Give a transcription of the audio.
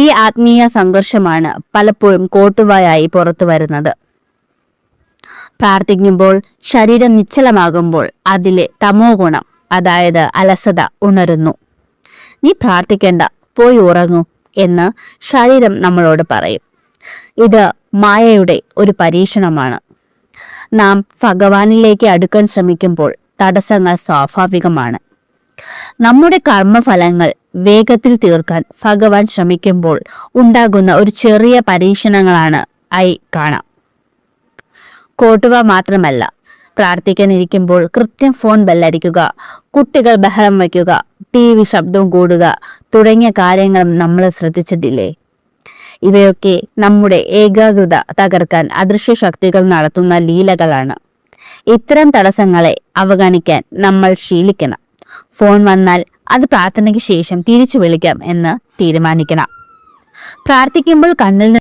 ഈ ആത്മീയ സംഘർഷമാണ് പലപ്പോഴും കോട്ടുവായായി പുറത്തു വരുന്നത്. പ്രാർത്ഥിക്കുമ്പോൾ ശരീരം നിശ്ചലമാകുമ്പോൾ അതിലെ തമോ ഗുണം, അതായത് അലസത ഉണരുന്നു. നീ പ്രാർത്ഥിക്കേണ്ട, പോയി ഉറങ്ങൂ എന്ന് ശരീരം നമ്മളോട് പറയും. ഇത് മായയുടെ ഒരു പരീക്ഷണമാണ്. നാം ഭഗവാനിലേക്ക് അടുക്കാൻ ശ്രമിക്കുമ്പോൾ തടസ്സങ്ങൾ സ്വാഭാവികമാണ്. നമ്മുടെ കർമ്മഫലങ്ങൾ വേഗത്തിൽ തീർക്കാൻ ഭഗവാൻ ശ്രമിക്കുമ്പോൾ ഉണ്ടാകുന്ന ഒരു ചെറിയ പരീക്ഷണങ്ങളാണ് കാണാം. കോട്ടുവ മാത്രമല്ല, പ്രാർത്ഥിക്കാനിരിക്കുമ്പോൾ കൃത്യം ഫോൺ ബെല്ലടിക്കുക, കുട്ടികൾ ബഹളം വയ്ക്കുക, TV ശബ്ദം കൂടുക തുടങ്ങിയ കാര്യങ്ങളും നമ്മൾ ശ്രദ്ധിച്ചിട്ടില്ലേ? ഇവയൊക്കെ നമ്മുടെ ഏകാഗ്രത തകർക്കാൻ അദൃശ്യ ശക്തികൾ നടത്തുന്ന ലീലകളാണ്. ഇത്തരം തടസ്സങ്ങളെ അവഗണിക്കാൻ നമ്മൾ ശീലിക്കണം. ഫോൺ വന്നാൽ അത് പ്രാർത്ഥനയ്ക്ക് ശേഷം തിരിച്ചു വിളിക്കാം എന്ന് തീരുമാനിക്കണം. പ്രാർത്ഥിക്കുമ്പോൾ കണ്ണിൽ